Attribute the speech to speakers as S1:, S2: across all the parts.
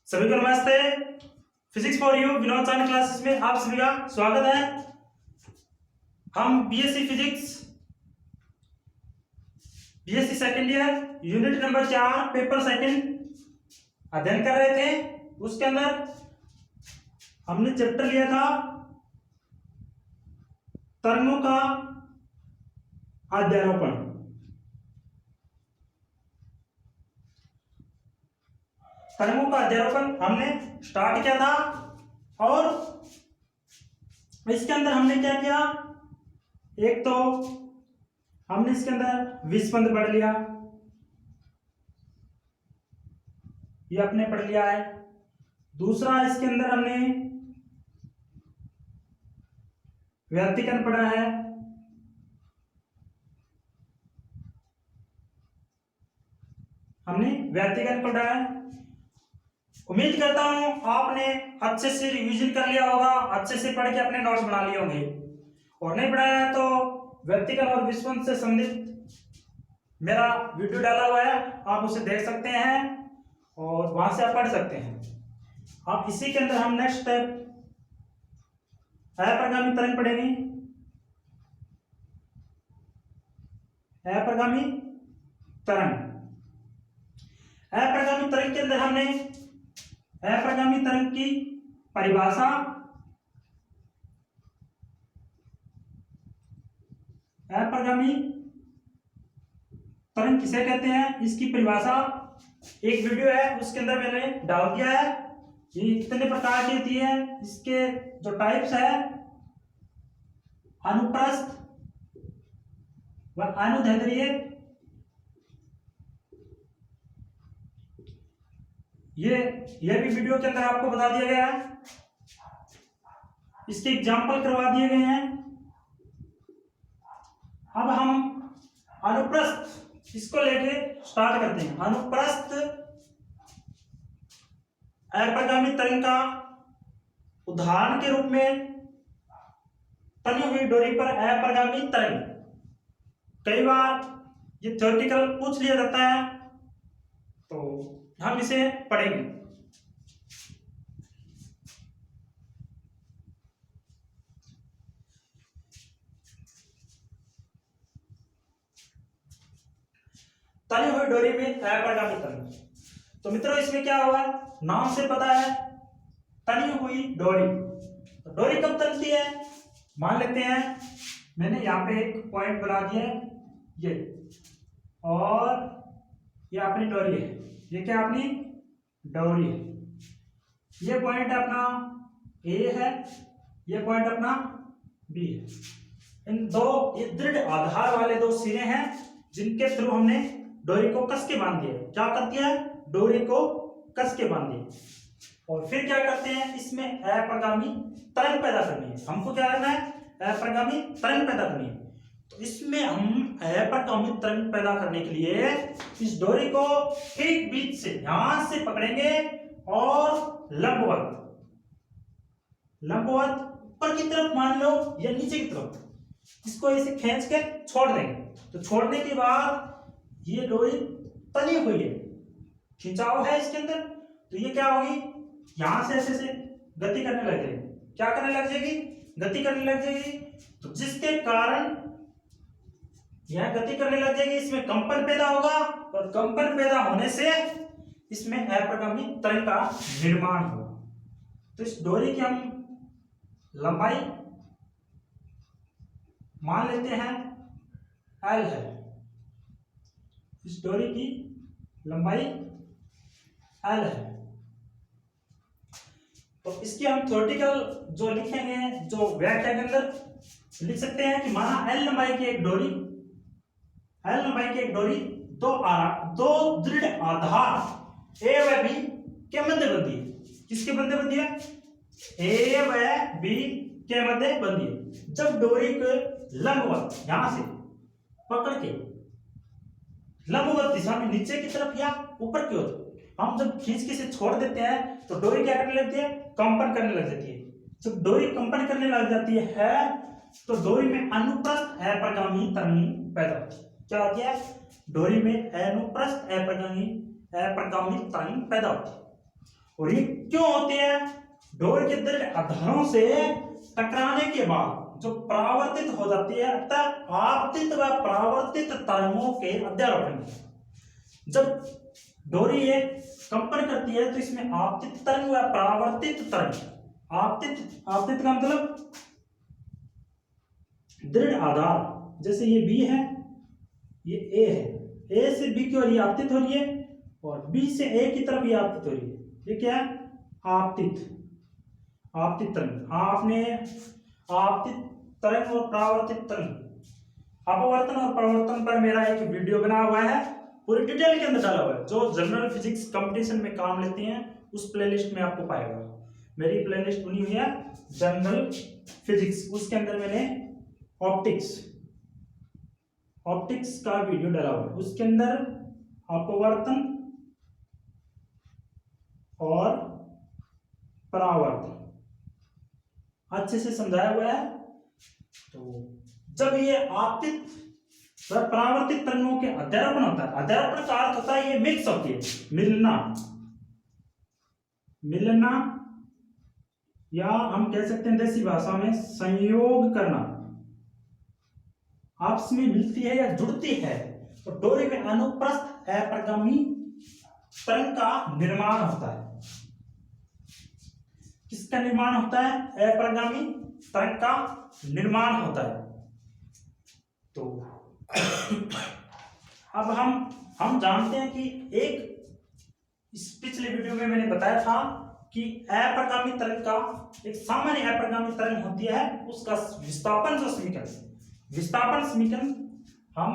S1: सभी को नमस्ते। फिजिक्स फॉर यू विनोद चांद क्लासेस में आप सभी का स्वागत है। हम BSc physics BSc second year unit number 4 paper second अध्ययन कर रहे थे। उसके अंदर हमने चैप्टर लिया था तरंगों का अध्यारोपण। तरंगों का अध्यारोपण हमने स्टार्ट किया था और इसके अंदर हमने क्या किया, एक तो हमने इसके अंदर विस्पंद पढ़ लिया, ये आपने पढ़ लिया है। दूसरा इसके अंदर हमने व्यतिकरण पढ़ा है। हमने व्यतिकरण पढ़ा है। उम्मीद करता हूं आपने अच्छे से रिवीजन कर लिया होगा, अच्छे से पढ़ के अपने नोट्स बना लिए होंगे। और नहीं पढ़ाया है तो व्यतिकरण और विस्पंद से संबंधित मेरा वीडियो डाला हुआ है, आप उसे देख सकते हैं और वहां से आप पढ़ सकते हैं। अब इसी के अंदर हम नेक्स्ट स्टेप अप्रगामी तरंग पढ़ेंगे। अप्रगामी तरंग, अप्रगामी तरंग के अंदर हमने अप्रगामी तरंग की परिभाषा, अप्रगामी तरंग किसे कहते हैं इसकी परिभाषा एक वीडियो है, उसके अंदर मैंने डाल दिया है। ये कितने प्रकार की होती है, इसके जो टाइप्स है अनुप्रस्थ व अनुदैर्ध्य, ये भी वीडियो के अंदर आपको बता दिया गया है। इसके एग्जाम्पल करवा दिए गए हैं। अब हम अनुप्रस्थ इसको लेके स्टार्ट करते हैं। अनुप्रस्थ अप्रगामी तरंग का उदाहरण के रूप में तनी हुई डोरी पर अप्रगामी तरंग, कई बार ये थ्योरेटिकल पूछ लिया जाता है तो हम इसे पढ़ेंगे। तनी हुई डोरी में अप्रगामी तरंग, तो मित्रों इसमें क्या हुआ, नाम से पता है तनी हुई डोरी। तो डोरी कब तनती है, मान लेते हैं मैंने यहाँ पे एक पॉइंट बना दिया है ये, और ये अपनी डोरी है, ये क्या अपनी डोरी है। ये पॉइंट अपना ए है, ये पॉइंट अपना बी है। इन दो ये दृढ़ आधार वाले दो सिरे हैं जिनके थ्रू हमने डोरी को कस के बांध दिया। क्या कर दिया, डोरी को कस के बांध दिया। और फिर क्या करते हैं, इसमें अप्रगामी तरंग पैदा करनी है। हमको क्या करना है, अप्रगामी तरंग पैदा करनी है। तो इसमें हम अप्रगामी तरंग पैदा करने के लिए इस डोरी को ठीक बीच से यहां से पकड़ेंगे और लंबवत ऊपर की तरफ मान लो या नीचे की तरफ, इसको ऐसे खींच के छोड़ देंगे। तो छोड़ने के बाद ये डोरी तनी हुई है, खिंचाव है इसके अंदर, तो ये क्या होगी, यहां से ऐसे गति करने लग जाएगी। क्या करने लग जाएगी, गति करने लग जाएगी। तो जिसके कारण यह गति करने लग जाएगी, इसमें कंपन पैदा होगा और कंपन पैदा होने से इसमें अप्रगामी तरंग का निर्माण होगा। तो इस डोरी की हम लंबाई मान लेते हैं L है, इस डोरी की लंबाई L है। तो इसकी हम थ्योरेटिकल जो लिखेंगे, जो व्याख्या के अंदर लिख सकते हैं कि माना L लंबाई की एक डोरी, दो दृढ़ आधार A व B के मध्य बंधी है। किसके मध्य बंधी है, A व B के मध्य बंधी है। जब डोरी को लंबवत यहां से पकड़ के लंबवत दिशा में नीचे की तरफ या ऊपर की ओर हम जब खींच के से छोड़ देते हैं तो डोरी क्या करने लगती है, कंपन करने लग जाती है। जब डोरी कंपन करने लग जाती है तो डोरी में अनुप्रस्थ अप्रगामी तरंग पैदा होती है। क्या होती है, डोरी में अनुप्रस्थ अप्रगामी तरंग पैदा होती है। और ये क्यों होती है? डोरी के दृढ़ आधारों से टकराने के बाद जो परावर्तित हो जाती है, अतः आपतित व परावर्तित तरंगों के अध्यारोपण। जब डोरी ये कंपन करती है तो इसमें आपतित तरंग व परावर्तित तरंग, आपतित का मतलब दृढ़ आधार, जैसे ये बी है, ये ए है, ए से बी की ओर ये आपतित हो रही है और बी से ए की तरफ ये आपतित हो रही है। ये क्या है? आपतित तरंग। आपने आपतित तरंग और परावर्तित तरंग, अपवर्तन और परावर्तन पर मेरा एक वीडियो बना हुआ है, पूरी डिटेल के अंदर डाला हुआ है। जो जनरल फिजिक्स कंपटीशन में काम लेते हैं उस प्लेलिस्ट में आपको पाएगा। मेरी प्लेलिस्ट बनी हुई है जनरल फिजिक्स, उसके अंदर मैंने ऑप्टिक्स का वीडियो डाला हुआ है। उसके अंदर अपवर्तन और परावर्तन अच्छे से समझाया हुआ है। तो जब ये आपतित व परावर्तित तरंगों के अध्यारोपण होता है, अध्यारोपण का अर्थ होता है ये मिक्स होती है, मिलना या हम कह सकते हैं देसी भाषा में संयोग करना, आपस में मिलती है या जुड़ती है। तो डोरी में अनुप्रस्थ अप्रगामी तरंग का निर्माण होता है। किसका निर्माण होता है? अप्रगामी तरंग का निर्माण होता है। तो अब हम जानते हैं कि इस पिछले वीडियो में मैंने बताया था कि अप्रगामी तरंग का एक सामान्य अप्रगामी तरंग होती है, उसका विस्थापन समीकरण हम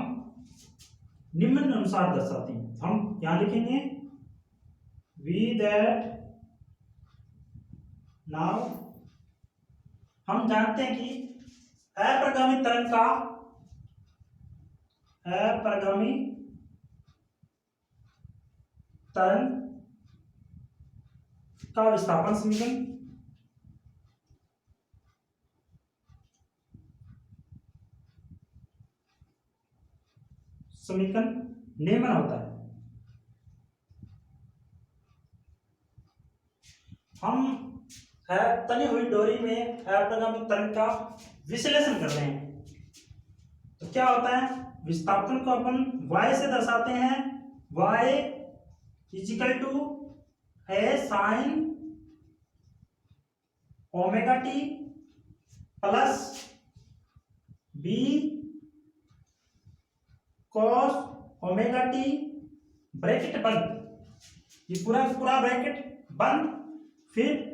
S1: निम्न अनुसार दर्शाते हैं। हम यहां लिखेंगे वी दैट नाउ हम जानते हैं कि अप्रगामी तरंग का विस्थापन समीकरण निम्न होता है। हम तनी हुई डोरी में अप्रगामी तरंग का विश्लेषण कर रहे हैं। तो क्या होता है? विस्थापन को अपन y से दर्शाते हैं, y equal to A sine omega T plus B cos omega T, bracket बंद, ये पूरा ब्रैकेट बंद, फिर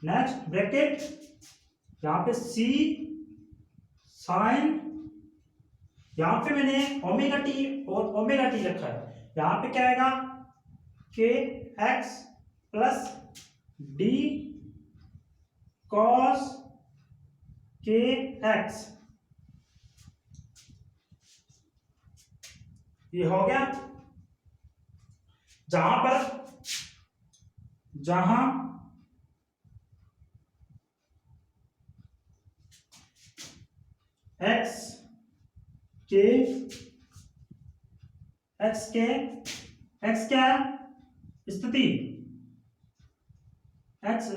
S1: नेक्स्ट ब्रैकेट यहां पे सी साइन, यहां पे मैंने ओमेगा टी और ओमेगा टी रखा है, यहां पे क्या आएगा? के एक्स प्लस डी कॉस के एक्स, ये हो गया। जहां एक्स क्या है?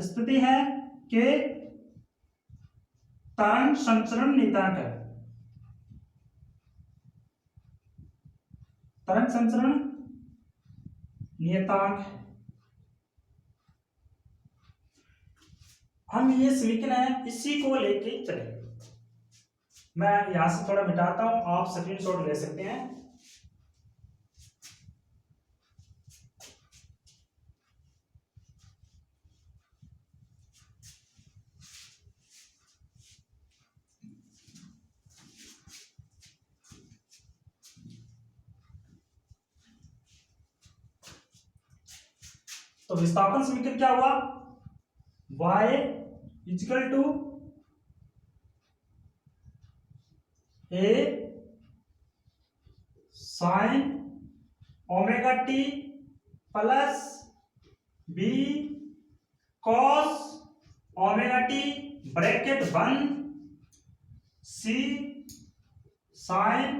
S1: स्थिति है कि तरंग संचरण नियतांक है, तरंग संचरण नियतांक है। हम ये समीकरण है, इसी को लेके चले। मैं यहां से थोड़ा मिटाता हूं, आप स्क्रीनशॉट ले सकते हैं। तो विस्थापन समीकरण क्या हुआ? y equal to A sine omega T plus B cos omega T, bracket बंद, C sine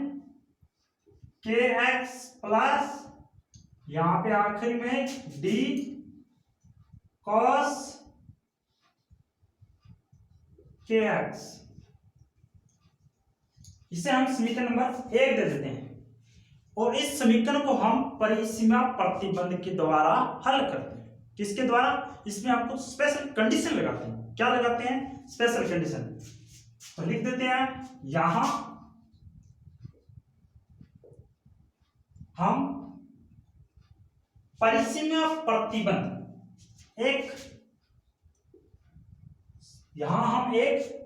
S1: K X plus यहां पे आखिरी में डी cos kx, इसे हम समीकरण नंबर 1 दे देते हैं और इस समीकरण को हम परिसीमा प्रतिबंध के द्वारा हल करते हैं। किसके द्वारा? इसमें आपको स्पेशल कंडीशन लगाते हैं। क्या लगाते हैं? Special condition. तो लिख देते हैं यहां हम परिसीमा प्रतिबंध एक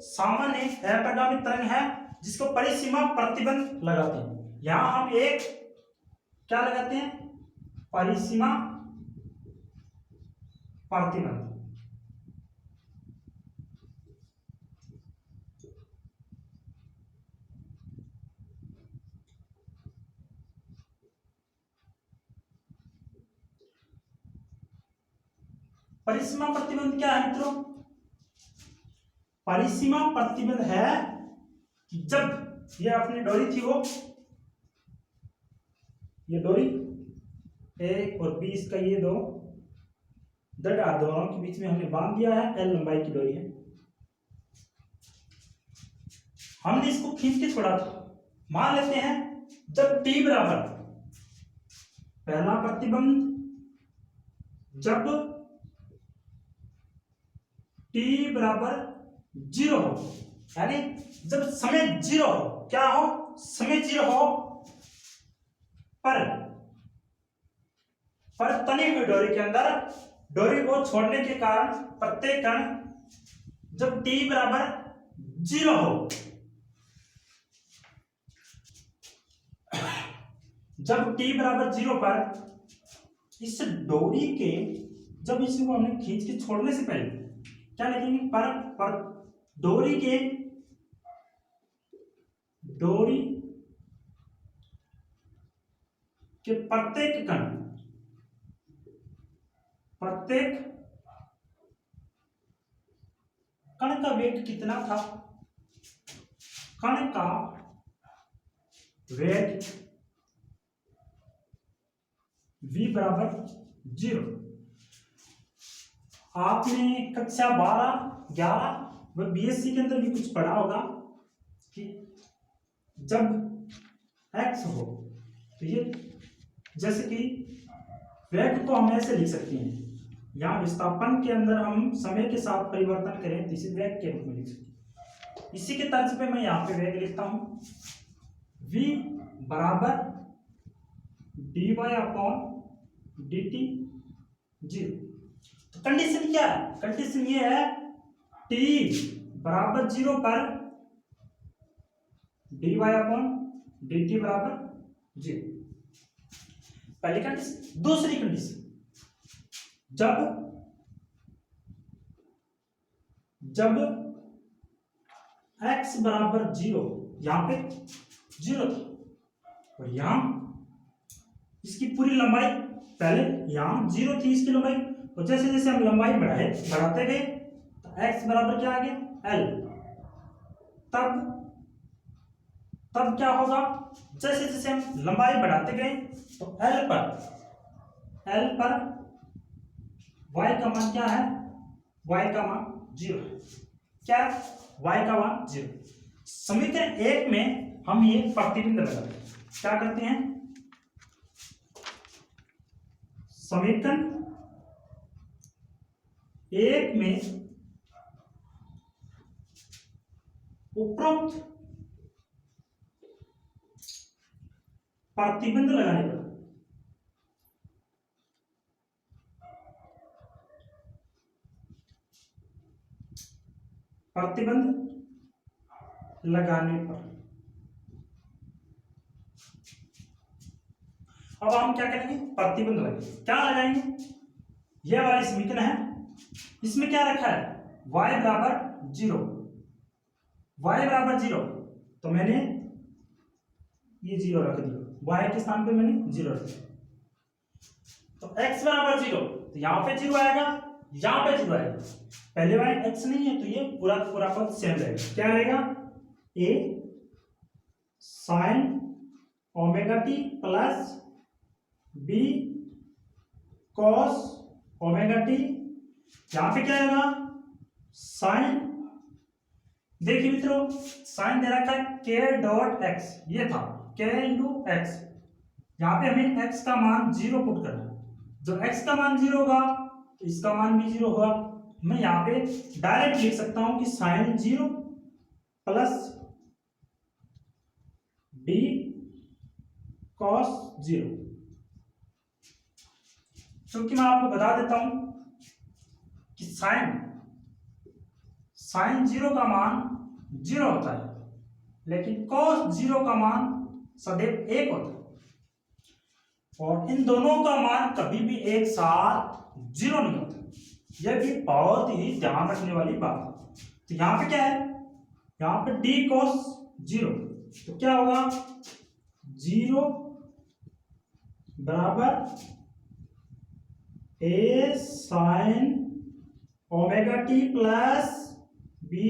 S1: सामान्य अपगामी तरंग है जिसको परिसीमा प्रतिबंध लगाते हैं। यहां हम एक क्या लगाते हैं? परिसीमा प्रतिबंध। परिसीमा प्रतिबंध क्या है मित्रों? परिसीमा प्रतिबंध है कि जब ये अपनी डोरी थी, वो ये डोरी ए और बी, इसका ये दो दोनों के बीच में हमने बांध दिया है, एल लंबाई की डोरी है, हमने इसको खींच के छोड़ा था। मान लेते हैं जब टी बराबर, पहला प्रतिबंध, जब टी बराबर 0 हो, यानी जब समय 0 हो, क्या हो? समय 0 हो, पर तनी हुई डोरी के अंदर डोरी को छोड़ने के कारण प्रत्येक कण जब टी बराबर 0 हो, जब टी बराबर 0 पर इस डोरी के, जब इसको हमने खींच के छोड़ने से पहले क्या लिखेंगे? पर डोरी के प्रत्येक कण का वेग कितना था? कण का वेग v बराबर 0। आपने कक्षा 12, 11 व बीएससी के अंदर भी कुछ पढ़ा होगा कि जब x हो तो ये, जैसे कि वेग को हम ऐसे लिख सकते हैं, यहाँ विस्थापन के अंदर हम समय के साथ परिवर्तन करें तो इसे वेग के रूप में लिख सकते हैं। इसी के तर्ज पे मैं यहाँ पे वेग लिखता हूं, v बराबर dy अपॉन dt 0। तो कंडीशन क्या है? कंडीशन ये है t बराबर 0 पर dy अपॉन dt बराबर 0, पहली कंडीशन। दूसरी कंडीशन, जब x बराबर 0, यहां पे 0 था और यहां इसकी पूरी लंबाई, पहले यहां 0 थी इसकी लंबाई, और जैसे जैसे हम लंबाई बढ़ाते गए तो x बराबर क्या आ गया? l। तब क्या होगा? जैसे जैसे हम लंबाई बढ़ाते गए तो l पर y का मान क्या है? y का मान 0 है। क्या? y का मान 0। समीकरण 1 में हम ये प्रतिबिंब लगाते हैं। क्या करते हैं? समीकरण 1 में उपरोक्त प्रतिबंध लगाने पर अब हम क्या करेंगे? प्रतिबंध लगाएंगे। क्या लगाएंगे? यह वाली समीकरण है, इसमें क्या रखा है? y बराबर 0, y बराबर 0, तो मैंने ये 0 रख दिया, y के स्थान पे मैंने 0 रख दिया। तो x बराबर 0, तो यहां पे 0 आएगा, यहां पे 0 आएगा। पहले वाला x नहीं है तो ये पूरा पूरा पद सेम रहेगा। क्या रहेगा? a sin omega t plus b cos omega t यहां पे क्या आएगा साइन, देखिए मित्रों साइन दे रखा है के डॉट एक्स, ये था के इंटू एक्स, यहाँ पे हमें x का मान 0 पुट करना है, जो x का मान 0 होगा इसका मान भी 0 होगा। मैं यहाँ पे डायरेक्ट लिख सकता हूं कि साइन 0 प्लस डी कॉस 0। क्योंकि मैं आपको बता देता हूं कि साइन 0 का मान 0 होता है, लेकिन कॉस 0 का मान सदैव 1 होता है, और इन दोनों का मान कभी भी एक साथ 0 नहीं होता। यह भी बहुत ही ध्यान रखने वाली बात है। तो यहां पे क्या है, यहां पे डी कॉस 0, तो क्या होगा 0 बराबर A sine omega T plus B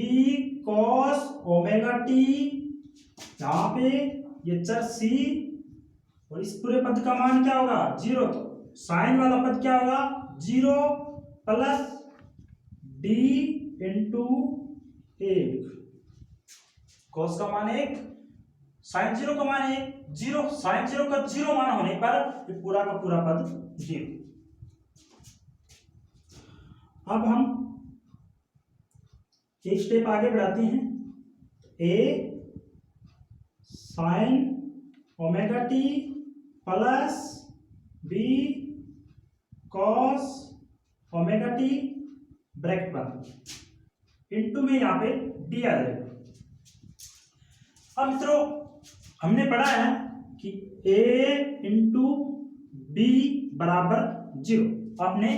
S1: cos omega T, यहां पे ये चर सी, और इस पूरे पद का मान क्या होगा 0, तो साइन वाला पद क्या होगा 0 प्लस डी इंटू 1, कॉस का मान 1, साइन 0 का मान 1, 0, साइन 0 का 0 मान होने पर ये पूरा का पूरा पद 0। अब हम एक स्टेप आगे बढ़ाते हैं, A sine omega T plus B cos omega T bracket बंद इंटू में यहां पे डी आ जाएगा। अब मित्रों हमने पढ़ा है कि a इंटू बी बराबर 0। आपने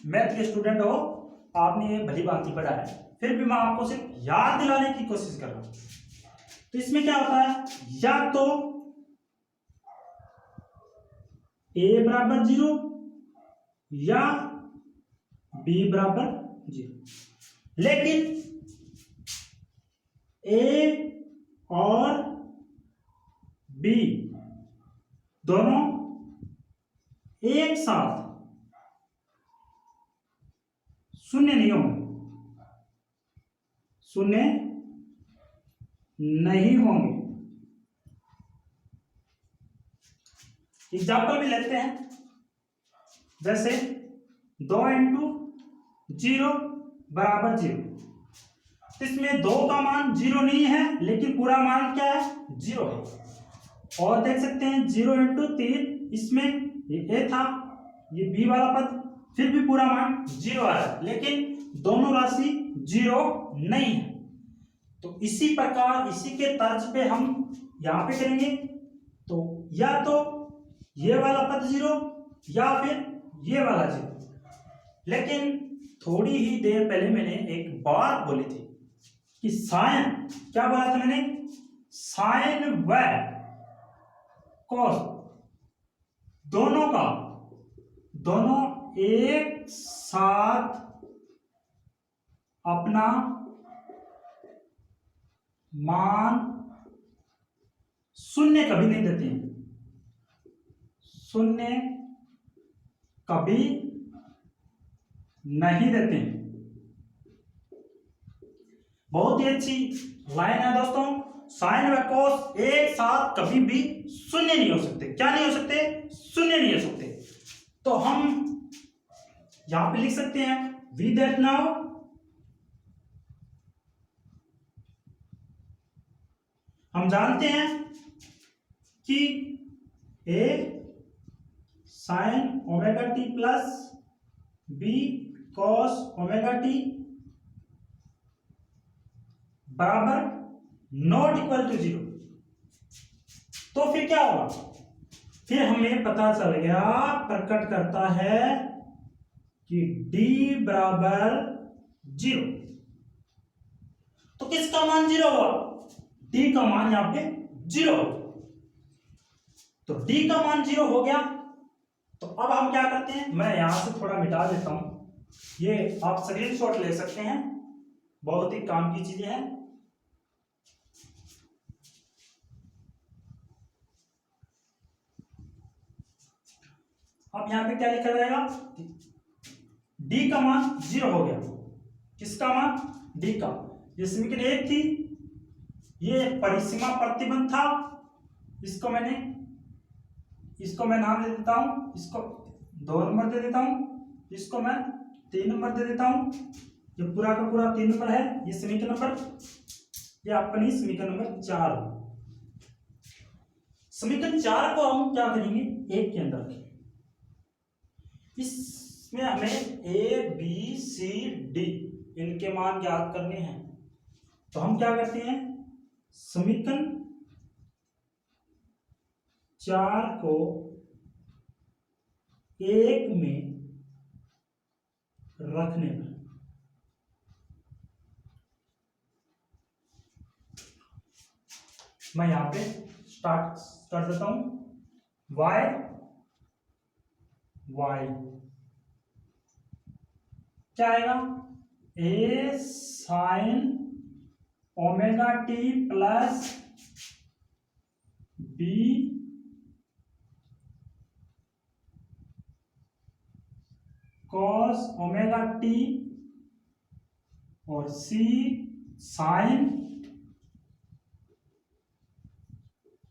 S1: मैथ के स्टूडेंट हो, आपने ये भली भांति पढ़ा है, फिर भी मैं आपको सिर्फ याद दिलाने की कोशिश कर रहा हूं। तो इसमें क्या होता है, या तो a बराबर 0 या b बराबर 0, लेकिन a और b दोनों एक साथ शून्य नहीं होंगे, शून्य नहीं होंगे। एग्जाम्पल भी लेते हैं, जैसे 2 इंटू 0 बराबर 0, इसमें 2 का मान 0 नहीं है, लेकिन पूरा मान क्या है 0 है। और देख सकते हैं 0 इंटू 3, इसमें ये a था, ये b वाला पद, फिर भी पूरा मान 0 आ रहा है, लेकिन दोनों राशि 0 नहीं है। तो इसी प्रकार इसी के तर्ज पे हम यहां पे करेंगे, तो या तो ये वाला पद 0 या फिर ये वाला 0। लेकिन थोड़ी ही देर पहले मैंने एक बात बोली थी कि साइन, क्या बोला था मैंने, साइन व कॉस दोनों एक साथ अपना मान शून्य कभी नहीं देते हैं, शून्य कभी नहीं देते हैं। बहुत ही अच्छी लाइन है दोस्तों, साइन व कॉस एक साथ कभी भी शून्य नहीं हो सकते। क्या नहीं हो सकते, शून्य नहीं हो सकते। तो हम यहां पे लिख सकते हैं वी दैट नाउ हम जानते हैं कि a sign omega T plus b cos omega T बराबर नॉट इक्वल टू 0। तो फिर क्या होगा, फिर हमें पता चल गया, प्रकट करता है कि d बराबर 0। तो किसका मान 0 हुआ, d का मान यहां पे 0। तो d का मान 0 हो गया। तो अब हम क्या करते हैं, मैं यहां से थोड़ा मिटा देता हूं, ये आप स्क्रीनशॉट ले सकते हैं, बहुत ही काम की चीजें हैं। अब यहां पे क्या लिखा जाएगा, डी का मान 0 हो गया। किसका मान? डी का। ये समीकरण 1 थी, ये परिसीमा प्रतिबंध था, इसको मैं नाम दे देता हूं, इसको 2 नंबर दे देता हूं, इसको मैं 3 नंबर दे देता हूं। ये पूरा का पूरा 3 नंबर है, ये समीकरण नंबर, ये अपनी समीकरण नंबर 4। समीकरण 4 को हम क्या करेंगे, 1 के अंदर रखेंगे। इसमें हमें ए बी सी डी इनके मान ज्ञात करने हैं, तो हम क्या करते हैं, समीकरण 4 को 1 में रखने पर मैं यहां पे स्टार्ट कर देता हूं। y क्या आएगा, a sin omega T plus b cos omega T और c sin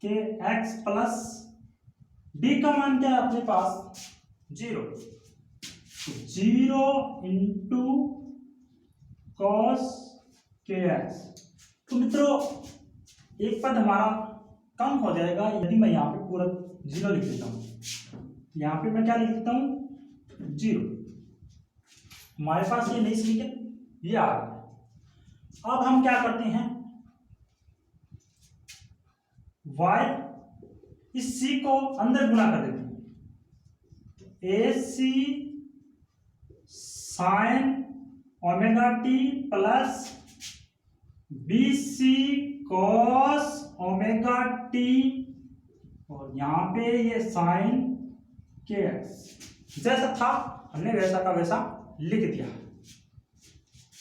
S1: के x प्लस d का मान क्या है अपने पास, 0। 0 इंटू कॉस के एक्स। तो मित्रों एक पद हमारा कम हो जाएगा यदि मैं यहाँ पे पूरा 0 लिख देता हूँ। यहाँ पे मैं क्या लिख देता हूँ, 0। हमारे पास ये नहीं समीकरण ये आ गया। अब हम क्या करते हैं, y इस c को अंदर गुणा कर देते हैं, A C sine omega T plus B C cos omega T और यहां पे ये साइन के एक्स। जैसा था हमने वैसा का वैसा लिख दिया।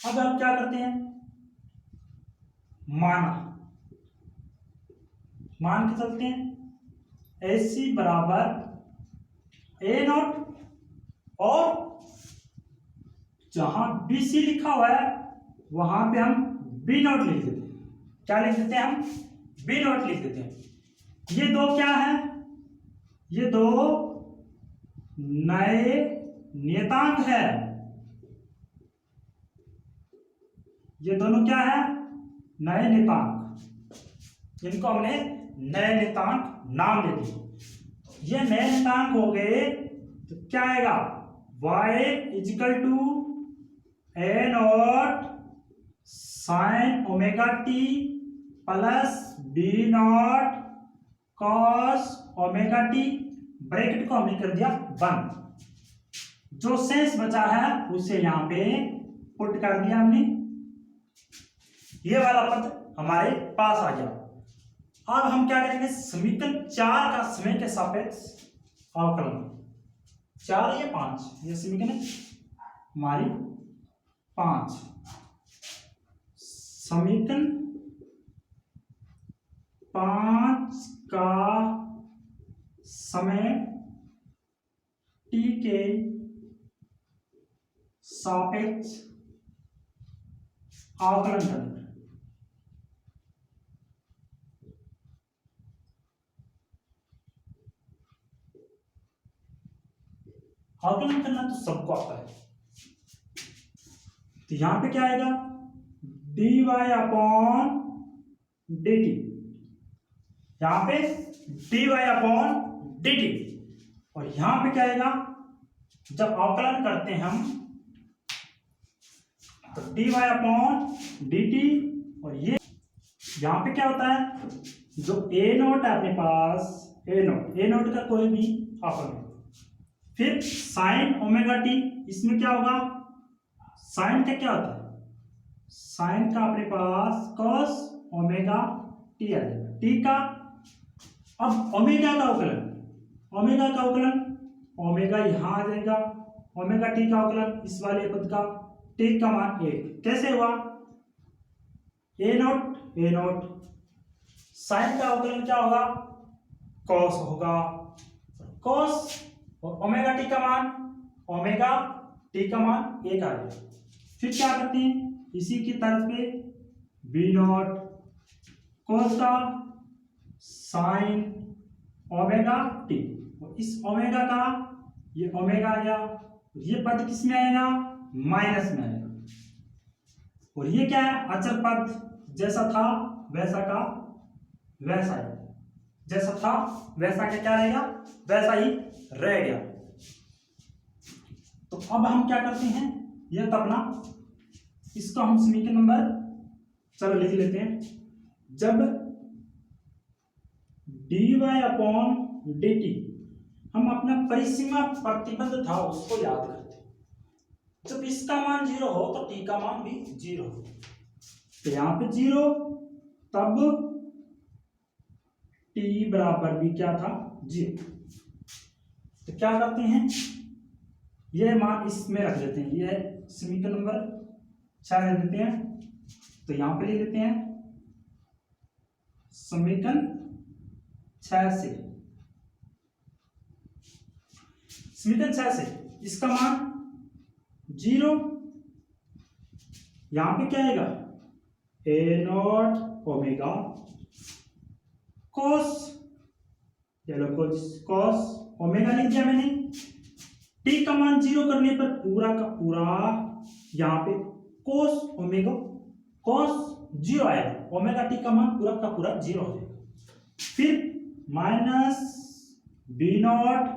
S1: अब हम क्या करते हैं, मान के चलते हैं, ए सी बराबर ए नॉट और जहां बी सी लिखा हुआ है वहां पे हम बी नॉट लिख देते हैं। क्या लिख देते हैं हम, बी नॉट लिख देते हैं। ये दो क्या है, ये दो नए नियतांक है, ये दोनों क्या है, नए नियतांक। इनको हमने नए नियतांक नाम दे दिए। ये नए नियतांक हो गए तो क्या आएगा, y equal to A naught sine omega T plus B naught cos omega T. Bracket को हमने कर दिया बंद। जो शेष बचा है उसे यहां पे पुट कर दिया हमने। ये वाला पद हमारे पास आ गया। अब हम क्या करेंगे, समीकरण 4 का समय के सापेक्ष अवकलन। 4 या 5, ये समीकरण हमारी 5। समीकरण 5 का समय t के सापेक्ष अवकलन करना। अवकलन करना तो सबको आता है। तो यहां पे क्या आएगा, dy अपॉन dt। यहां पे dy अपॉन dt और यहां पे क्या आएगा, जब अवकलन करते हैं हम तो dy अपॉन dt और ये यहां पे क्या होता है, जो a नोट है अपने पास, a नोट का कोई भी अवकलन, फिर साइन ओमेगा टी, इसमें क्या होगा, साइन का क्या होता है, साइन का अपने पास कॉस ओमेगा टी आ जाएगा, टी का। अब ओमेगा का अवकलन, ओमेगा का अवकलन, ओमेगा यहां आ जाएगा, ओमेगा टी का अवकलन इस वाले पद का, टी का मान 1। कैसे हुआ, ए नोट, साइन का अवकलन क्या होगा, कॉस होगा, कॉस और ओमेगा टी का मान ओमेगा टी का मान 1 आ गया। फिर क्या करते हैं, इसी की तर्ज पे बी नॉट कोस का साइन ओमेगा टी, इस ओमेगा का ये ओमेगा आ गया, ये पद किस में आएगा, माइनस में आएगा, और ये क्या है, अचर पद, जैसा था वैसा का वैसा है, जैसा था वैसा का क्या रहेगा, वैसा ही रह गया। तो अब हम क्या करते हैं, यह तो अपना इसको हम समीकरण नंबर, चलो लिख लेते हैं, जब dy अपॉन dt, हम अपना परिसीमा प्रतिबंध था उसको याद करते हैं, जब इसका मान 0 हो तो t का मान भी 0 हो, तो यहां पे 0, तब t बराबर भी क्या था, 0। तो क्या करते हैं, यह मान इसमें रख देते हैं, यह समीकरण नंबर 6 ले देते हैं, तो यहां पे ले लेते हैं समीकरण 6 से, समीकरण 6 से इसका मान 0, यहां पे क्या आएगा, ए नॉट ओमेगा कोस, चलो कोस ओमेगा लिख दिया मैंने, टी का मान 0 करने पर पूरा का पूरा यहां पे कोस ओमेगा कोस 0 आएगा, ओमेगा टी का मान पूरा का पूरा 0 हो जाएगा। फिर माइनस बी नॉट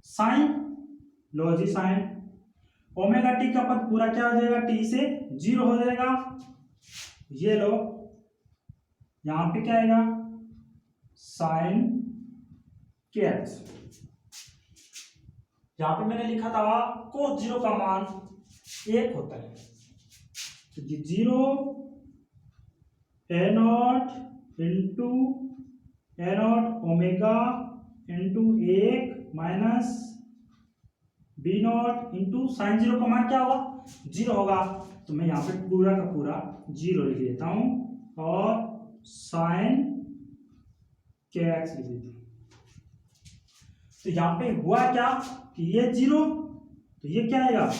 S1: साइन, लो जी साइन ओमेगा टी का पद पूरा क्या हो जाएगा, टी से 0 हो जाएगा, ये लो यहां पे क्या आएगा, साइन के एक्स, यहां पे मैंने लिखा था कोस 0 का मान 1 होता है, तो ये 0 A naught into A naught omega into 1 minus B naught into sine 0 का मान क्या होगा, 0 होगा, तो मैं यहाँ पे पूरा का पूरा 0 लिख देता हूं और साइन के एक्स लिख देता हूं। तो यहाँ पे हुआ क्या कि ये 0, तो ये क्या आएगा,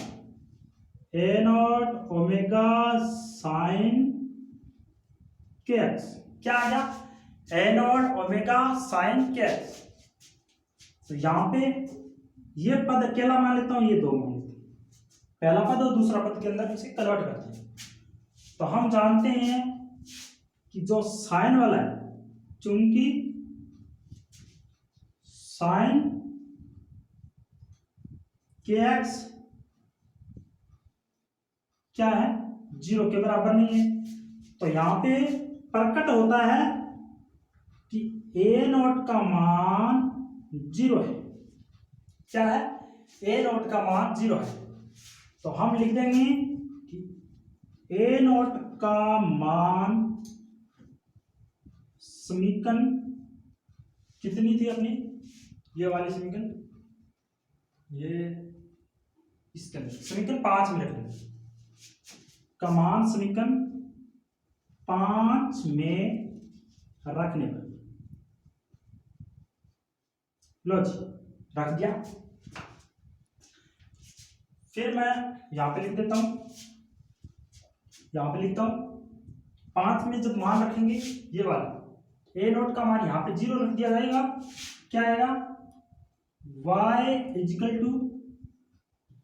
S1: ए naught omega sine K X, क्या आएगा, ए naught omega sine K x. तो यहां पे ये पद अकेला मान लेता हूं, ये 2 मान लेता हूं, पहला पद और दूसरा पद के अंदर इसे कन्वर्ट करते हैं। तो हम जानते हैं कि जो साइन वाला है, चूंकि साइन के एक्स क्या है, 0 के बराबर नहीं है, तो यहां पे प्रकट होता है कि ए नॉट का मान 0 है, क्या है, ए नॉट का मान 0 है, तो हम लिख देंगे कि ए नॉट का मान, समीकरण कितनी थी अपनी, ये वाली समीकरण, ये इसके अंदर समीकरण 5 में रख देंगे, का मान समीकरण 5 में रखने पर, लो जी रख दिया। फिर मैं यहां पे लिख देता हूं, यहां पे लिखता हूं 5 में जब मान रखेंगे ये वाला, ए नोट का मान यहां पे 0 रख दिया जाएगा, क्या आएगा, y equal to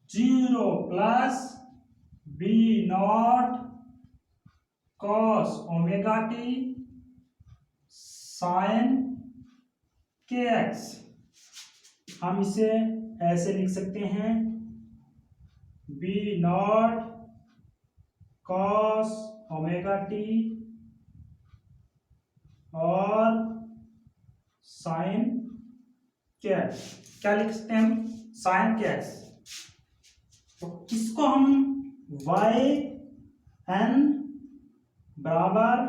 S1: 0 plus B naught cos omega T sine K X. हम इसे ऐसे लिख सकते हैं, B naught cos omega T और साइन के एक्स, क्या लिख सकते हैं हम, साइन के एक्स। तो इसको हम y n बराबर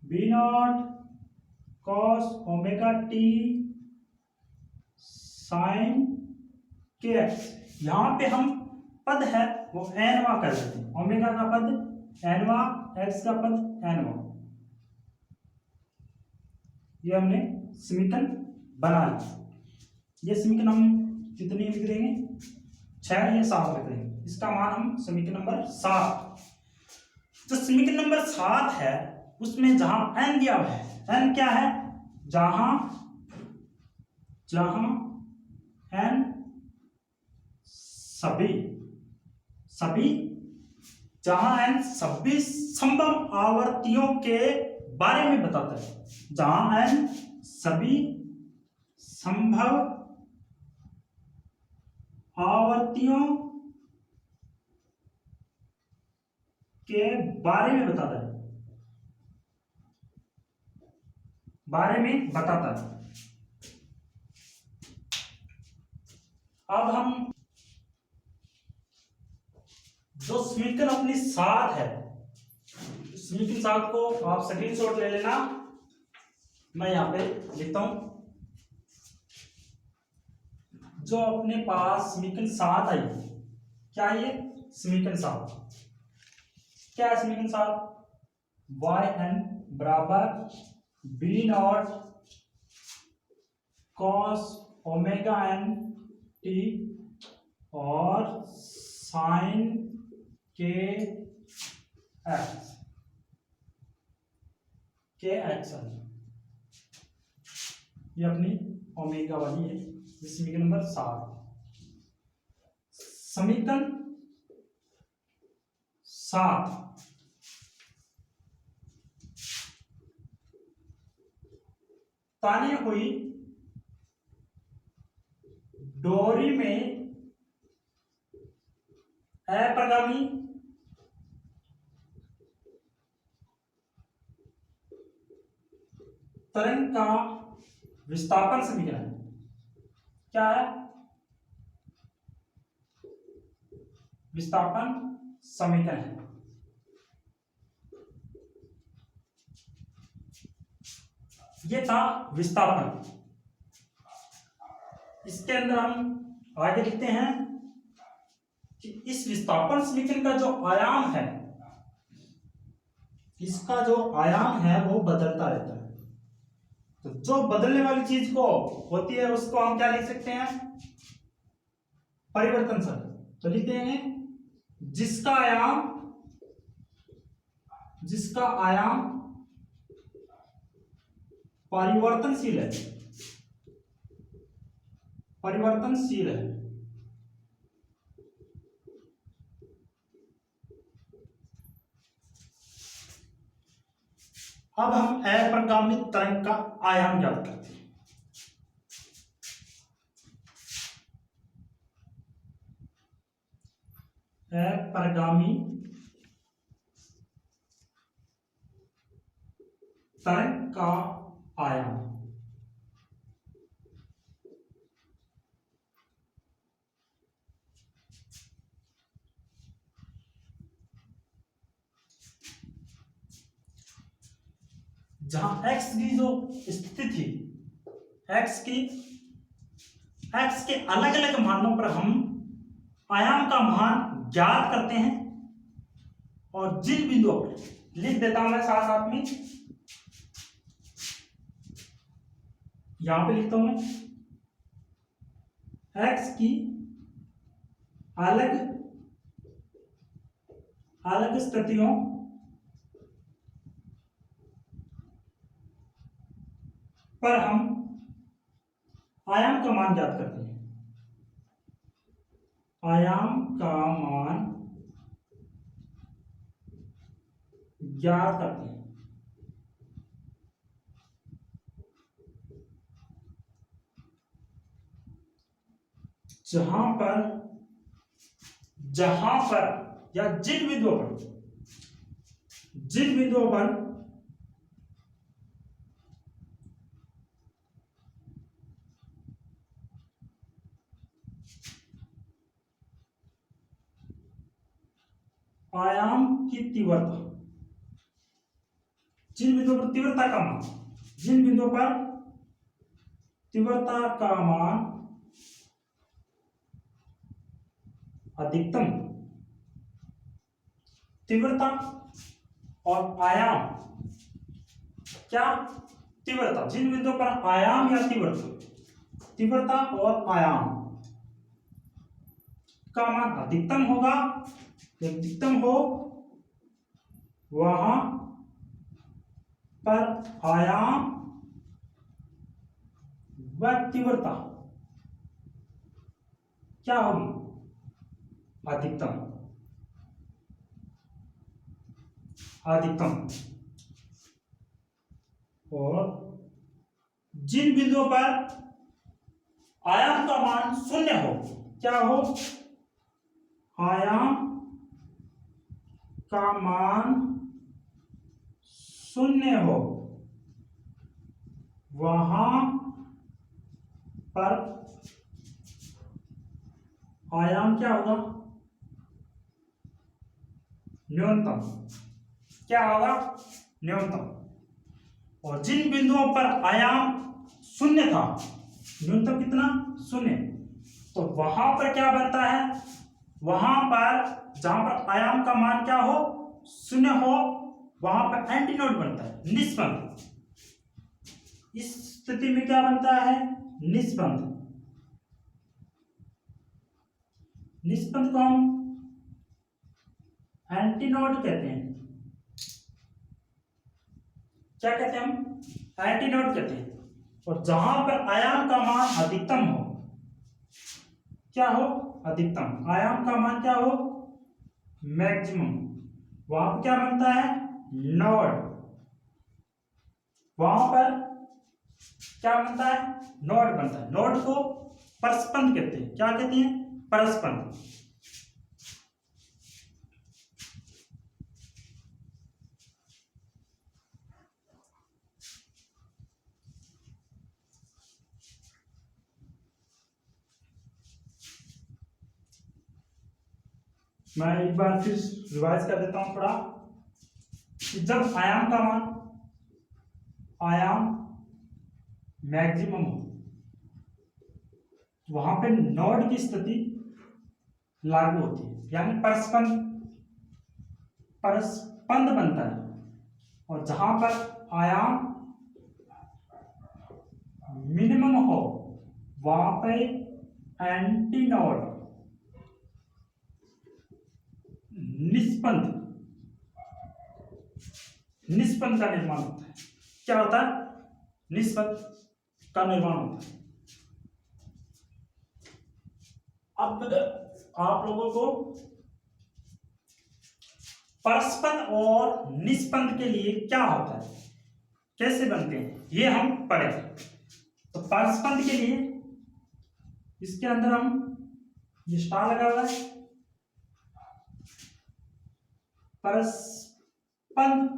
S1: B naught cos omega T sine K X, यहां पे हम पद है वो एनवा कर देते हैं, ओमेगा का पद एनवा, एक्स का पद एनवा, ये हमने समीकरण बना लिया। ये समीकरण हम कितनी लिख देंगे, 6 या 7 लिख देंगे। इसका मान हम समीकरण नंबर 7, जो समीकरण नंबर 7 है उसमें जहां n दिया हुआ है, n क्या है, जहां n जहां n सभी संभव आवर्तियों के बारे में बताता है, जहां n सभी संभव आवर्तियों के बारे में बताता है, अब हम जो समीकरण अपनी 7 है, समीकरण 7 को आप स्क्रीनशॉट ले लेना, मैं यहां पे लिखता हूं। जो अपने पास समीकरण 7 आई, क्या ये समीकरण 7 क्या है, समीकरण 7 yn बराबर B naught cos omega n T और साइन के एक्स ये अपनी ओमेगा वाली है, ये समीकरण नंबर 7। समीकरण 7 तानी हुई डोरी में अप्रगामी तरंग का विस्थापन समीकरण क्या है, विस्थापन समीकरण है। ये था विस्थापन। इसके अंदर हम आगे लिखते हैं कि इस विस्थापन समीकरण का जो आयाम है, इसका जो आयाम है वो बदलता रहता है। तो जो बदलने वाली चीज को होती है उसको हम क्या लिख सकते हैं, परिवर्तनशील। तो लिख देंगे जिसका आयाम परिवर्तनशील है, अब हम अप्रगामी तरंग का आयाम ज्ञात करते हैं। अप्रगामी तरंग का आयाम जहां x की जो स्थिति थी, x के अलग अलग मानों पर हम आयाम का मान ज्ञात करते हैं, और जिन बिंदुओं पर लिख देता हूं मैं साथ साथ में, यहां पे लिखता हूं मैं x की अलग स्थितियों पर हम आयाम का मान ज्ञात करते हैं, आयाम का मान ज्ञात करते हैं। जहां पर या जिन बिंदुओं पर आयाम की तीव्रता, जिन बिंदुओं पर तीव्रता का मान अधिकतम, तीव्रता और आयाम, क्या तीव्रता, जिन बिंदुओं पर आयाम या तीव्रता और आयाम का मान अधिकतम होगा, अधिकतम हो वहां पर आयाम व तीव्रता क्या होगी, अधिकतम, अधिकतम। और जिन बिंदुओं पर आयाम का मान शून्य हो, क्या हो, आयाम का मान शून्य हो, वहां पर आयाम क्या होगा, न्यूनतम, क्या होगा, न्यूनतम। और जिन बिंदुओं पर आयाम शून्य था, न्यूनतम कितना, शून्य, तो वहां पर क्या बनता है, वहां पर जहां पर आयाम का मान क्या हो, शून्य हो, वहां पर एंटीनोड बनता है, निष्पंद। इस स्थिति में क्या बनता है, निष्पंद। निष्पंद को हम एंटीनोड कहते हैं। क्या कहते हैं हम, एंटीनोड कहते हैं। और जहां पर आयाम का मान अधिकतम हो, क्या हो, अधिकतम, आयाम का मान क्या हो, मैक्सिमम, वहां पर क्या बनता है, नोड। वहां पर क्या बनता है, नोड बनता है। नोड को परस्पंद कहते हैं। क्या कहते हैं, परस्पंद। मैं एक बार फिर रिवाइज कर देता हूं थोड़ा, कि जब आयाम का मान, आयाम मैक्सिमम हो, वहां पे नोड की स्थिति लागू होती है, यानी परस्पंद, परस्पंद बनता है। और जहां पर आयाम मिनिमम हो, वहां पे एंटीनोड, निष्पंद, निष्पंद का निर्माण होता है। क्या होता है, निष्पंद का निर्माण होता है। अब आप लोगों को परस्पंद और निष्पंद के लिए क्या होता है, कैसे बनते हैं, ये हम पढ़ेंगे। तो परस्पंद के लिए इसके अंदर हम, ये स्टार लगा हुआ है, परस्पंद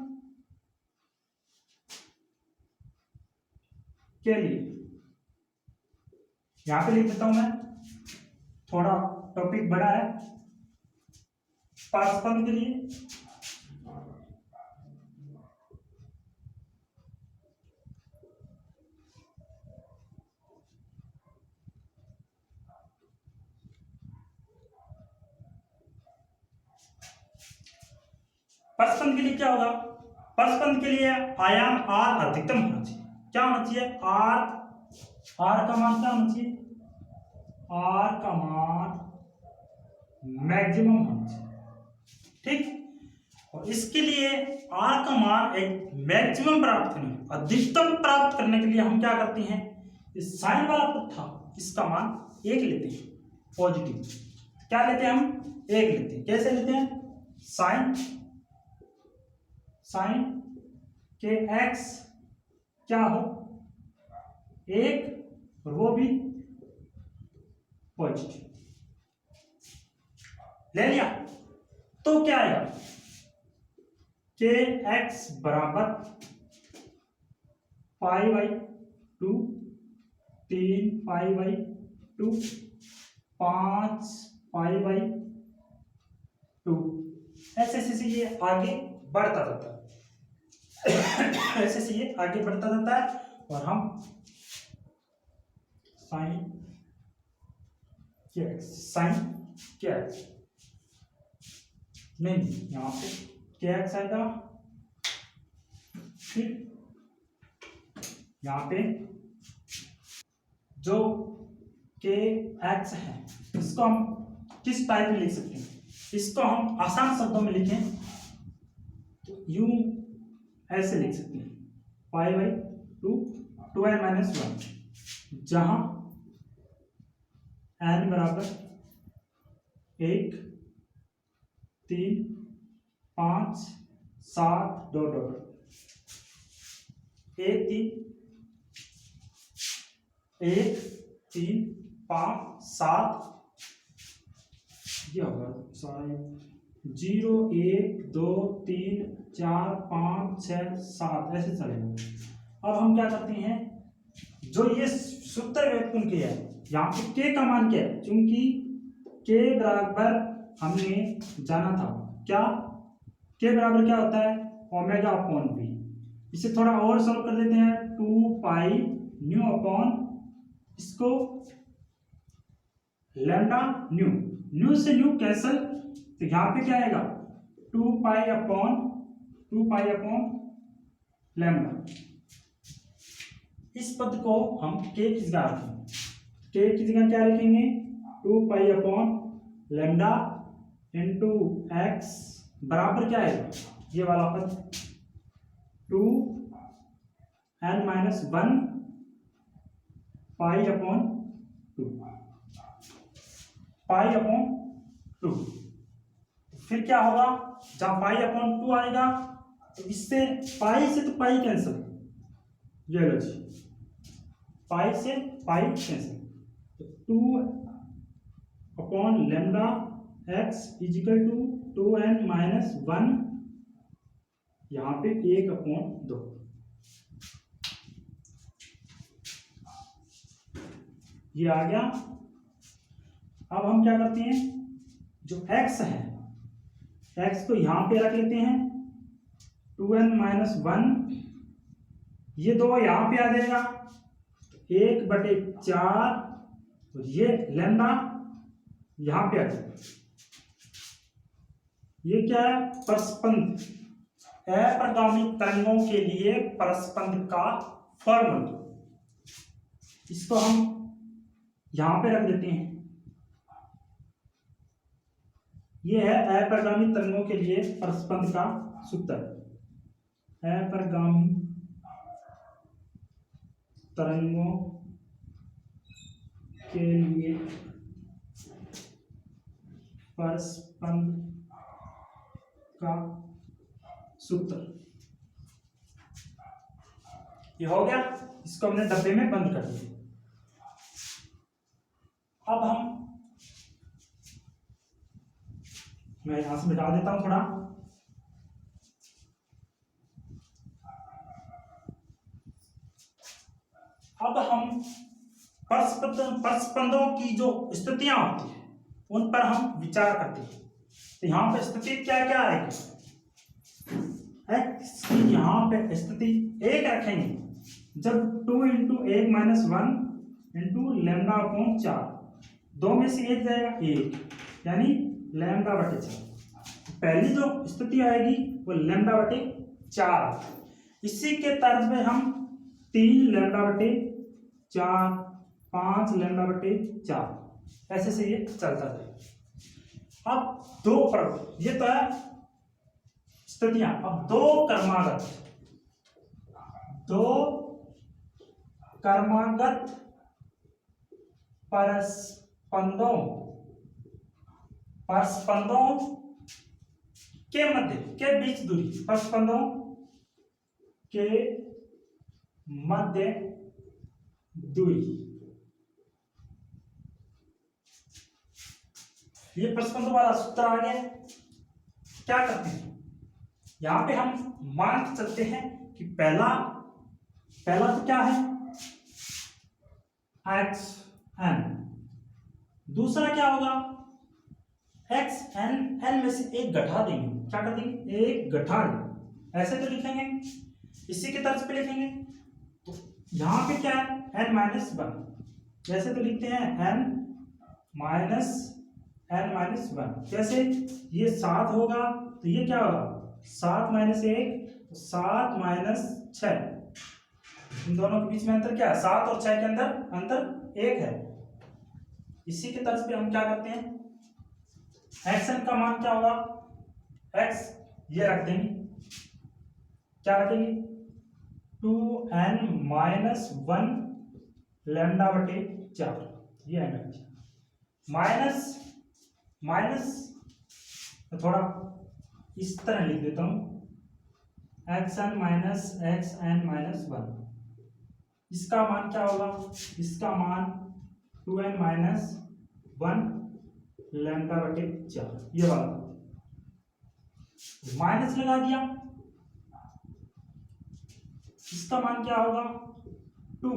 S1: के लिए यहां पे लिख देता हूं मैं, थोड़ा टॉपिक बड़ा है। परस्पंद के लिए परस्पंद के लिए क्या होगा, परस्पंद के लिए आयाम आर अधिकतम होना चाहिए। क्या होना चाहिए, आर का मान क्या होना चाहिए, आर का मान मैक्सिमम होना चाहिए, ठीक। और इसके लिए आर का मान एक मैक्सिमम प्राप्त करने, अधिकतम प्राप्त करने के लिए हम क्या करते हैं, इस साइन वाला पद था, इसका मान 1 लेते हैं, पॉजिटिव। क्या लेते हैं हम, 1 लेते हैं। कैसे लेते हैं, साइन, साइन के एक्स क्या हो, 1, और वो भी पॉजिटिव, ले लिया। तो क्या आएगा, के एक्स बराबर pi by 2, 3 pi by 2, 5 pi by 2, ऐसे ऐसे ये आगे बढ़ता जाता है, ऐसे से ये आगे बढ़ता जाता है। और हम sign K x, sign K x, नहीं यहां पे के एक्स आएगा, फिर यहां पे जो के एक्स है इसको हम किस टाइप में लिख सकते हैं? इसको हम आसान शब्दों में लिखें तो यूं ऐसे लिख सकते हैं, पाई बाई 2n-1, जहां n बराबर 1, 3, 5, 7 डॉट डॉट 1, 3, 5, 7 ये होगा 0, 1, 2, 3, 4, 5, 6, 7 ऐसे चलेगा। अब हम क्या करते हैं, जो ये सूत्र व्युत्पन्न किया है यहाँ पे के का मान क्या है, क्योंकि के बराबर हमने जाना था क्या, के बराबर क्या होता है ओमेगा अपॉन बी। इसे थोड़ा और सॉल्व कर देते हैं, 2 पाई न्यू अपॉन इसको लैम्डा न्यू, न्यू से न्यू कैंसल, तो यहाँ पे क्या आएगा 2 पाई अपॉन लैम्डा। इस पद को हम के की जगह रखेंगे, के की जगह क्या लिखेंगे 2 pi upon lambda into x बराबर क्या आएगा ये वाला पद 2n-1 पाई अपॉन 2 फिर क्या होगा, जब पाई अपॉन 2 आएगा तो इससे पाई से तो पाई कैंसिल, ये लो जी पाई से पाई कैंसिल, तो 2 upon lambda X equal to 2n-1, यहाँ पे 1 अपॉन 2। ये आ गया। अब हम क्या करते हैं, जो x है x को यहां पे रख लेते हैं 2n-1, ये 2 यहां पे आ जाएगा 1/4, और ये लैम्डा यहां पे आ जाएगा। ये क्या है परस्पंद, अप्रगामी तरंगों के लिए परस्पंद का फॉर्मूला, इसको हम यहां पे रख देते हैं। ये है अप्रगामी तरंगों के लिए परस्पंद का सूत्र, अप्रगामी तरंगों के लिए परस्पंद का सूत्र। ये हो गया, इसको हमने डब्बे में बंद कर दिया। अब मैं यहां से मिटा देता हूं थोड़ा, अब हम परस्पंदों की जो स्थितियां होती है उन पर हम विचार करते हैं। तो यहां पर स्थिति क्या क्या आएगी, एक्स की यहां पे स्थिति 1 रखेंगे जब 2 × 1-1 इंटू लैम्डा अपॉन 4, 2 में से 1 जाएगा 1, यानी λ/4। पहली जो स्थिति आएगी वो λ/4। इसी के तर्ज में हम 3 λ/4, 5 λ/4 ऐसे से ये चलता है। अब 2 पर ये तो है स्थितियां, अब 2 क्रमागत परस्पंदों के मध्य के बीच दूरी, परस्पंदों के मध्य दूरी, ये परस्पंदों वाला सूत्र आ गया। क्या करते हैं, यहां पे हम मान के चलते हैं कि पहला तो क्या है xn, दूसरा क्या होगा xn, n में से 1 घटा देंगे, क्या कर देंगे 1 घटा देंगे, ऐसे तो लिखेंगे, इसी के तर्ज पे लिखेंगे। तो यहां पे क्या है n-1, जैसे तो लिखते हैं n-1, कैसे ये 7 होगा तो ये क्या होगा 7 - 1, 7 - 6, इन दोनों के बीच में अंतर क्या है, 7 और 6 के अंदर अंतर 1 है। इसी के तर्ज पे हम क्या करते हैं एक्स एन का मान क्या होगा, एक्स ये रख देंगे, क्या रखेंगे 2n-1 लैम्डा बटे 4, ये एन रखिए, माइनस माइनस थोड़ा इस तरह लिख देता हूं, xn माइनस xn-1, इसका मान क्या होगा, इसका मान 2n-1 लैम्डा बटे 4, ये वाला माइनस लगा दिया, इसका मान क्या होगा 2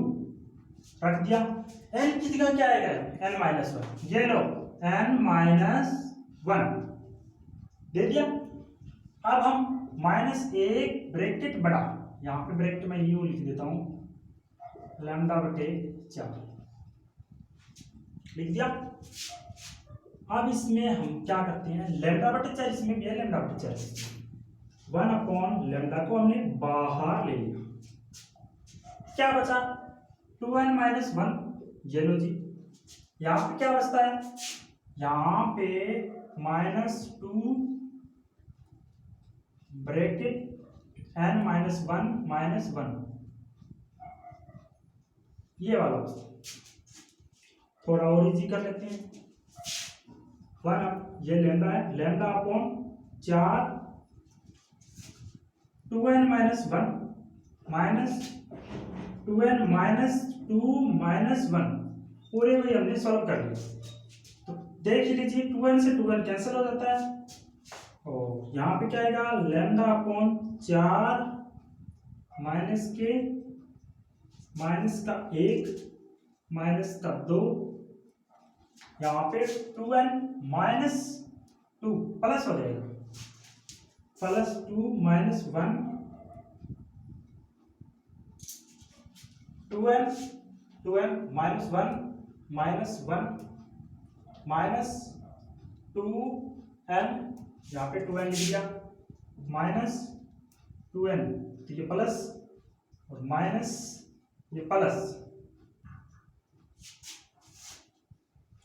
S1: रख दिया, n की जगह क्या आएगा n-1, ये लो n-1 दे दिया। अब हम -1 ब्रैकेट बड़ा, यहां पे ब्रैकेट में यूं लिख देता हूं लैम्डा बटे 4 लिख दिया। अब इसमें हम क्या करते हैं, लैम्डा बटे 4 इसमें भी है, लैम्डा बटे 4 1/लैम्डा को हमने बाहर ले लिया, क्या बचा 2n-1, ये लो जी, यहां पे क्या बचता है, यहां पे -2 ब्रैकेट n-1 ये वाला थोड़ा और इजी कर लेते हैं, 1 ये लैम्डा है, lambda upon 4 2n-1 minus 2n-2 पूरे में हमने सॉल्व कर लिया, तो देख लीजिए 2n से 2n कैंसिल हो जाता है, और यहाँ पे क्या आएगा लैम्डा अपॉन 4 माइनस के माइनस का 1 माइनस का 2, यहाँ पे 2n-2 प्लस हो जाएगा, +2-1 2n-1 -1 -2n, यहाँ पे 2n लिख दिया, -2n, तो ये प्लस और माइनस ये प्लस,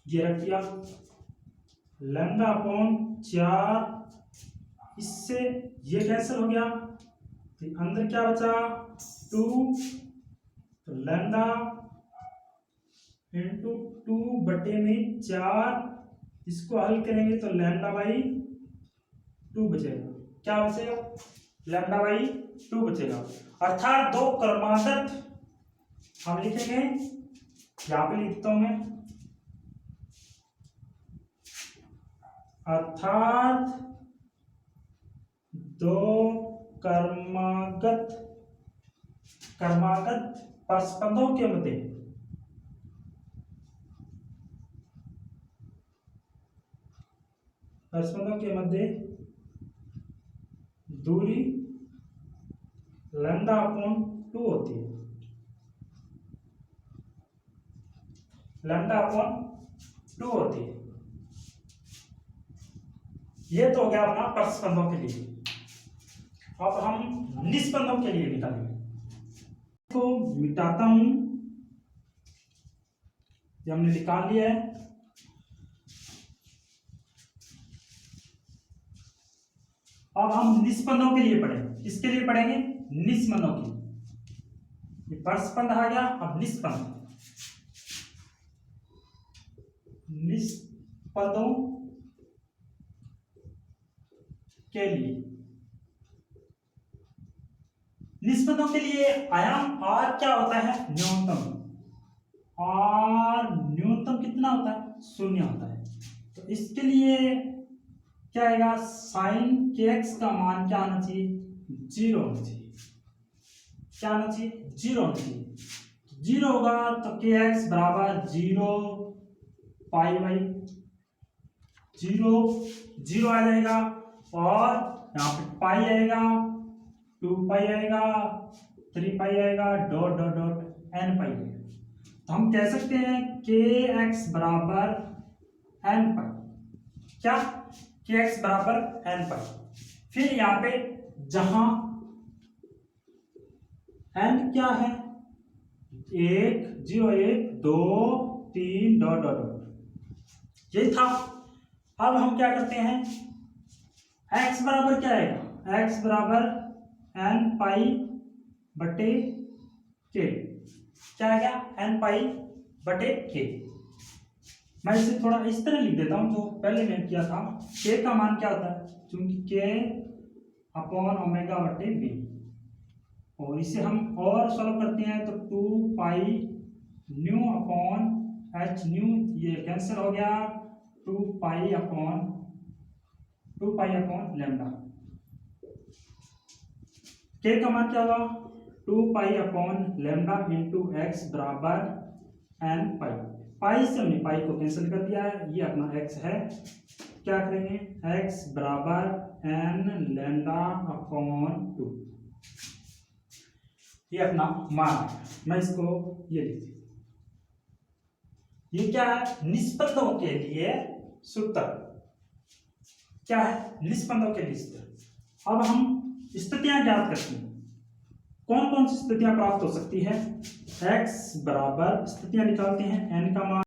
S1: ये रख दिया, लैम्डा अपॉन 4, इससे ये कैंसिल हो गया, तो अंदर क्या बचा 2, तो लैम्डा इंटू 2/4, इसको हल करेंगे तो लैम्डा बाई 2 बचेगा, क्या बचेगा लैम्डा बाई 2 बचेगा, अर्थात 2 क्रमागत हम लिखेंगे, यहां पे लिखता हूं मैं, अर्थात 2 क्रमागत परस्पंदों के मध्य दूरी लैम्डा अपॉन 2 होती है, लैम्डा अपॉन 2 होती है, ये तो हो गया अपना परस्पंदों के लिए। अब हम निस्पंदों के लिए निकालेंगे, तो मिटाता हूं, ये हमने निकाल लिया है। अब हम निस्पंदों के लिए पढ़ेंगे, किसके लिए पढ़ेंगे निस्पंदों के लिए, ये परस्पंद आ गया, अब निस्पंद, निस्पंदों के लिए, निस्पंदों के लिए आयाम r क्या होता है न्यूनतम, r न्यूनतम कितना होता है 0 होता है, तो इसके लिए क्या आएगा साइन kx का मान क्या आना चाहिए 0 होना चाहिए, क्या आना चाहिए 0 होना चाहिए, 0 होगा तो kx बराबर 0 पाई बाई 0 आ जाएगा, और यहाँ पे पाई आएगा 2 पाई आएगा 3 पाई आएगा डॉट डॉट डॉट n पाई आएगा, तो हम कह सकते हैं kx बराबर n पाई, क्या kx बराबर n पाई। फिर यहाँ पे जहां n क्या है 1 0 1 2 3 डॉट डॉट डॉट, यही था। अब हम क्या करते हैं, x बराबर क्या आएगा, x बराबर n पाई बटे k, क्या आ गया, n पाई बटे k। मैं इसे थोड़ा इस तरह लिख देता हूं जो पहले मैंने किया था। k का मान क्या होता है, क्योंकि k अपॉन ओमेगा बटे v, और इसे हम और सॉल्व करते हैं तो 2 pi nu upon h new, ये कैंसिल हो गया, 2 पाई अपॉन लैम्डा। k का मान क्या होगा, 2 pi upon lambda into x बराबर n पाई। पाई से हमने पाई को कैंसिल कर दिया है, ये अपना x है, क्या करेंगे, x बराबर n लैम्डा अपॉन 2, ये अपना मान है। मैं इसको ये लिख देता, ये क्या है, निष्पंदों के लिए सूत्र, क्या है, निष्पंदों के लिए सूत्र। अब हम स्थितियां ज्ञात करते हैं, कौन कौन सी स्थितियां प्राप्त हो सकती है, x बराबर, स्थितियां निकालते हैं, n का मान